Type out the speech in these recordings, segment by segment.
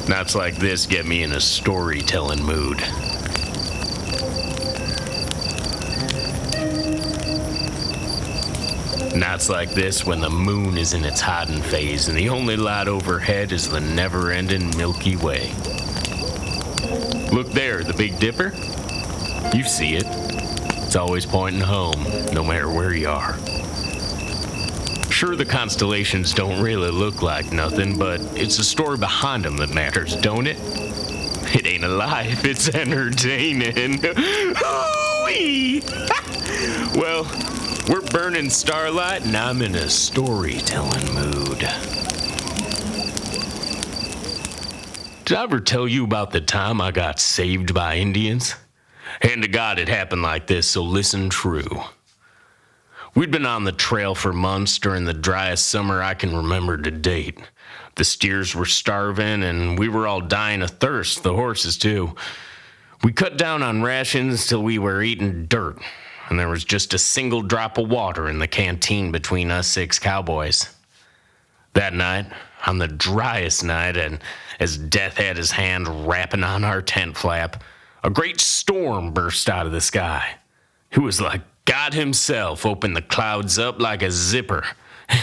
Nights like this get me in a storytelling mood. Nights like this when the moon is in its hiding phase and the only light overhead is the never-ending Milky Way. Look there, the Big Dipper. You see it. It's always pointing home, no matter where you are. Sure, the constellations don't really look like nothing, but it's the story behind them that matters, don't it? It ain't alive, it's entertaining. Hoo-wee! Well, we're burning starlight and I'm in a storytelling mood. Did I ever tell you about the time I got saved by Indians? Hand to God it happened like this, so listen true. We'd been on the trail for months during the driest summer I can remember to date. The steers were starving, and we were all dying of thirst, the horses too. We cut down on rations till we were eating dirt, and there was just a single drop of water in the canteen between us 6 cowboys. That night, on the driest night, and as death had his hand rapping on our tent flap, a great storm burst out of the sky. It was like God himself opened the clouds up like a zipper.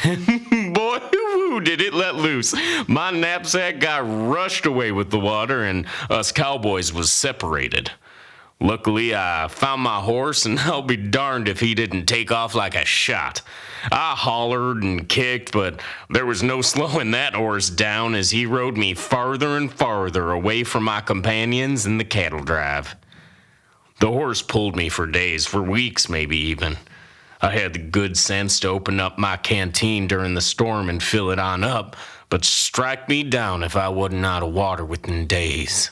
Boy, woo, did it let loose. My knapsack got rushed away with the water, and us cowboys was separated. Luckily, I found my horse, and I'll be darned if he didn't take off like a shot. I hollered and kicked, but there was no slowing that horse down as he rode me farther and farther away from my companions in the cattle drive. The horse pulled me for days, for weeks maybe even. I had the good sense to open up my canteen during the storm and fill it on up, but strike me down if I wasn't out of water within days.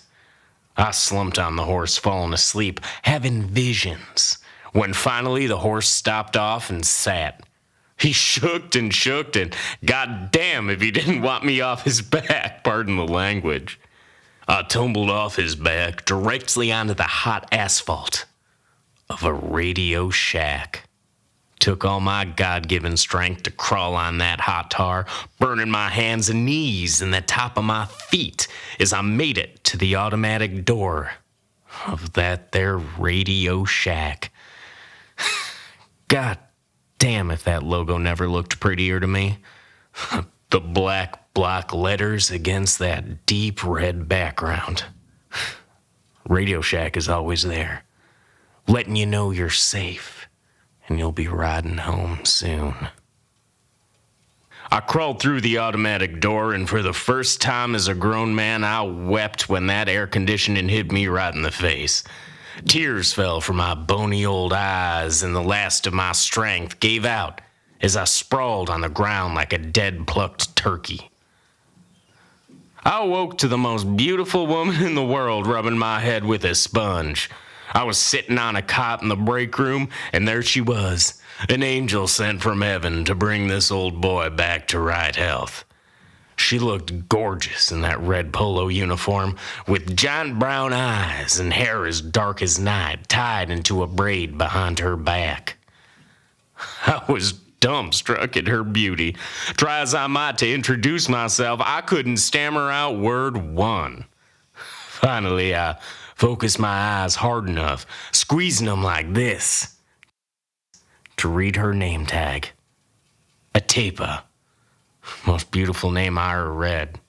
I slumped on the horse, falling asleep, having visions, when finally the horse stopped off and sat. He shook, and goddamn if he didn't want me off his back, pardon the language. I tumbled off his back directly onto the hot asphalt of a radio shack. Took all my God-given strength to crawl on that hot tar, burning my hands and knees and the top of my feet as I made it to the automatic door of that there radio shack. God damn if that logo never looked prettier to me. The black block letters against that deep red background. Radio Shack is always there, letting you know you're safe, and you'll be riding home soon. I crawled through the automatic door, and for the first time as a grown man, I wept when that air conditioning hit me right in the face. Tears fell from my bony old eyes, and the last of my strength gave out as I sprawled on the ground like a dead plucked turkey. I awoke to the most beautiful woman in the world rubbing my head with a sponge. I was sitting on a cot in the break room, and there she was, an angel sent from heaven to bring this old boy back to right health. She looked gorgeous in that red polo uniform, with giant brown eyes and hair as dark as night tied into a braid behind her back. I was dumbstruck at her beauty. Try as I might to introduce myself, I couldn't stammer out word one. Finally, I focused my eyes hard enough, squeezing them like this, to read her name tag. Atapa. Most beautiful name I ever read.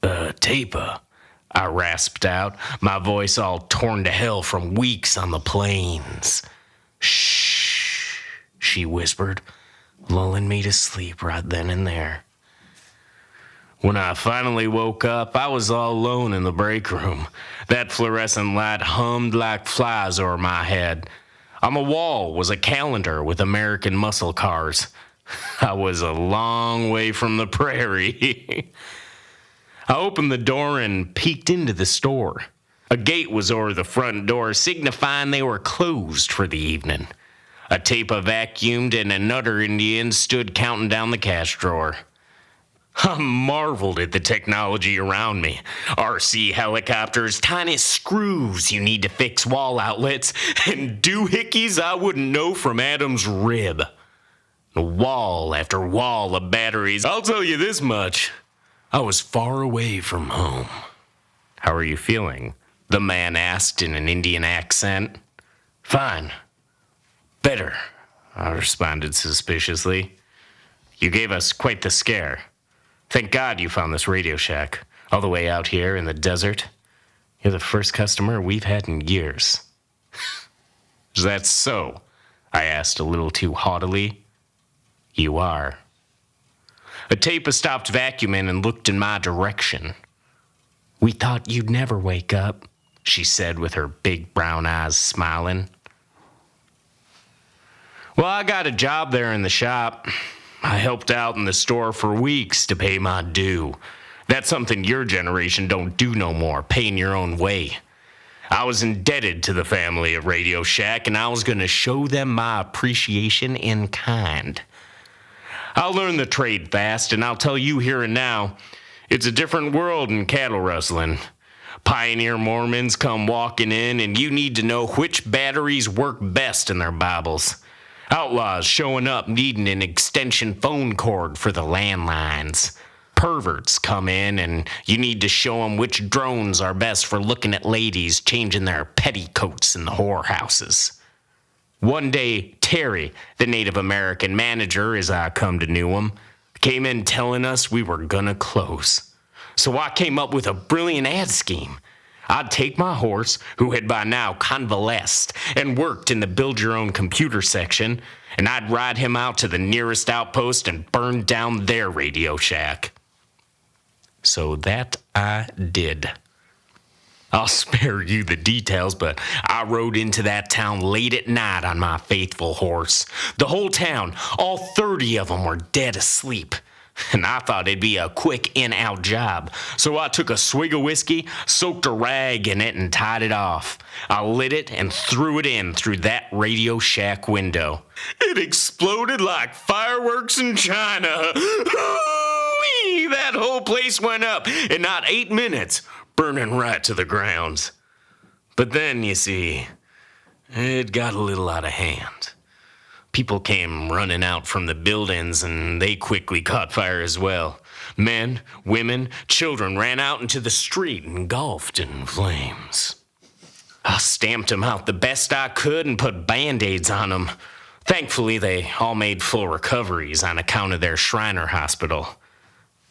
Atapa, I rasped out, my voice all torn to hell from weeks on the plains. Shh, she whispered, lulling me to sleep right then and there. When I finally woke up, I was all alone in the break room. That fluorescent light hummed like flies over my head. On the wall was a calendar with American muscle cars. I was a long way from the prairie. I opened the door and peeked into the store. A gate was over the front door, signifying they were closed for the evening. Atapa vacuumed and another Indian stood counting down the cash drawer. I marveled at the technology around me. RC helicopters, tiny screws you need to fix wall outlets, and doohickeys I wouldn't know from Adam's rib. Wall after wall of batteries. I'll tell you this much. I was far away from home. How are you feeling? The man asked in an Indian accent. Fine. Better, I responded suspiciously. You gave us quite the scare. Thank God you found this Radio Shack, all the way out here in the desert. You're the first customer we've had in years. Is that so? I asked a little too haughtily. You are. Atepa stopped vacuuming and looked in my direction. We thought you'd never wake up, she said with her big brown eyes smiling. Well, I got a job there in the shop. I helped out in the store for weeks to pay my due. That's something your generation don't do no more, paying your own way. I was indebted to the family of Radio Shack, and I was going to show them my appreciation in kind. I'll learn the trade fast, and I'll tell you here and now, it's a different world in cattle rustling. Pioneer Mormons come walking in, and you need to know which batteries work best in their Bibles. Outlaws showing up needing an extension phone cord for the landlines. Perverts come in, and you need to show them which drones are best for looking at ladies changing their petticoats in the whorehouses. One day, Terry, the Native American manager, as I come to know him, came in telling us we were gonna close. So I came up with a brilliant ad scheme. I'd take my horse, who had by now convalesced and worked in the build-your-own-computer section, and I'd ride him out to the nearest outpost and burn down their Radio Shack. So that I did. I'll spare you the details, but I rode into that town late at night on my faithful horse. The whole town, all 30 of them, were dead asleep. And I thought it'd be a quick in-out job. So I took a swig of whiskey, soaked a rag in it, and tied it off. I lit it and threw it in through that Radio Shack window. It exploded like fireworks in China. That whole place went up in not 8 minutes, burning right to the ground. But then, you see, it got a little out of hand. People came running out from the buildings, and they quickly caught fire as well. Men, women, children ran out into the street, engulfed in flames. I stamped them out the best I could and put Band-Aids on them. Thankfully, they all made full recoveries on account of their Shriner Hospital.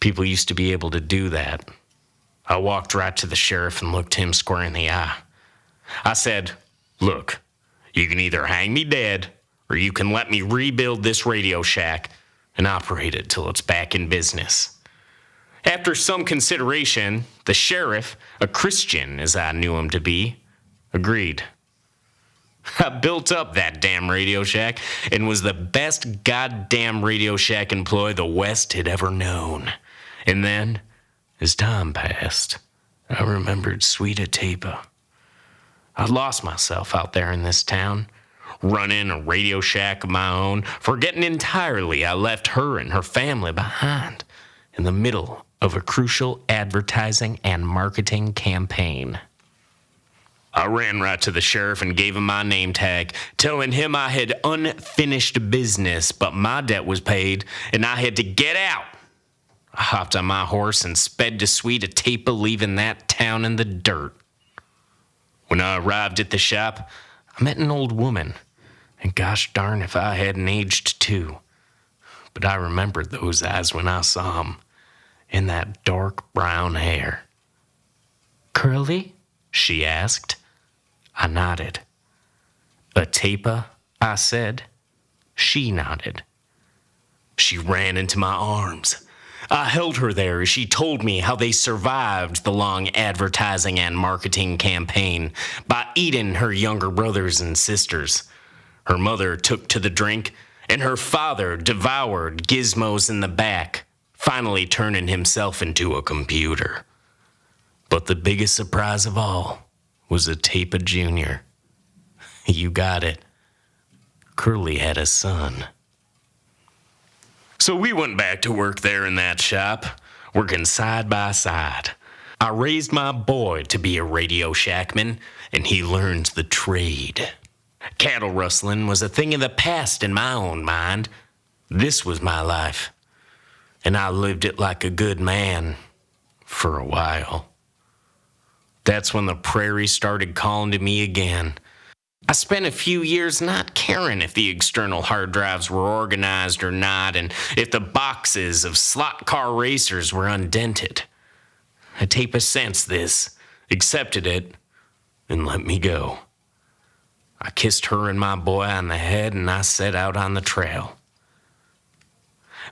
People used to be able to do that. I walked right to the sheriff and looked him square in the eye. I said, "Look, you can either hang me dead, or you can let me rebuild this Radio Shack and operate it till it's back in business." After some consideration, the sheriff, a Christian as I knew him to be, agreed. I built up that damn Radio Shack and was the best goddamn Radio Shack employee the West had ever known. And then, as time passed, I remembered sweet Atepa. I'd lost myself out there in this town, running a Radio Shack of my own, forgetting entirely I left her and her family behind in the middle of a crucial advertising and marketing campaign. I ran right to the sheriff and gave him my name tag, telling him I had unfinished business, but my debt was paid and I had to get out. I hopped on my horse and sped to sweet Atepa, leaving that town in the dirt. When I arrived at the shop, I met an old woman, and gosh darn if I hadn't aged too. But I remembered those eyes when I saw 'em, and that dark brown hair. "Curly?" she asked. I nodded. "Atepa?" I said. She nodded. She ran into my arms. I held her there as she told me how they survived the long advertising and marketing campaign by eating her younger brothers and sisters. Her mother took to the drink, and her father devoured gizmos in the back, finally turning himself into a computer. But the biggest surprise of all was Atepa Jr. You got it. Curly had a son. So we went back to work there in that shop, working side by side. I raised my boy to be a Radio Shackman, and he learned the trade. Cattle rustling was a thing of the past in my own mind. This was my life, and I lived it like a good man, for a while. That's when the prairie started calling to me again. I spent a few years not caring if the external hard drives were organized or not, and if the boxes of slot car racers were undented. A tape sensed this, accepted it, and let me go. I kissed her and my boy on the head, and I set out on the trail.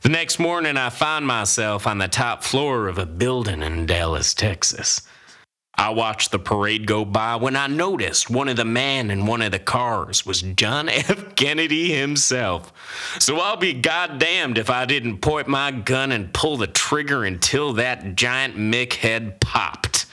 The next morning, I found myself on the top floor of a building in Dallas, Texas. I watched the parade go by when I noticed one of the men in one of the cars was John F. Kennedy himself. So I'll be goddamned if I didn't point my gun and pull the trigger until that giant Mick head popped.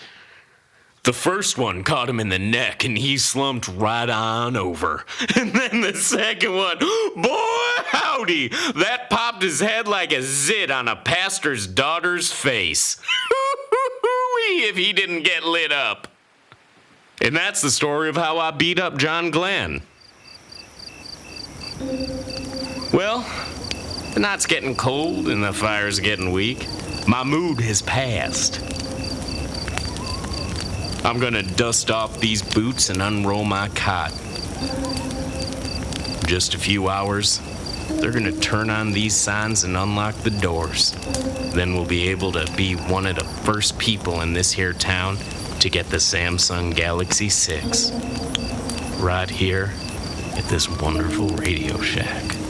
The first one caught him in the neck and he slumped right on over. And then the second one, boy howdy, that popped his head like a zit on a pastor's daughter's face. If he didn't get lit up. And that's the story of how I beat up John Glenn. Well, the night's getting cold and the fire's getting weak. My mood has passed. I'm gonna dust off these boots and unroll my cot. In just a few hours, they're gonna turn on these signs and unlock the doors. Then we'll be able to be one of the first people in this here town to get the Samsung Galaxy 6. Right here at this wonderful Radio Shack.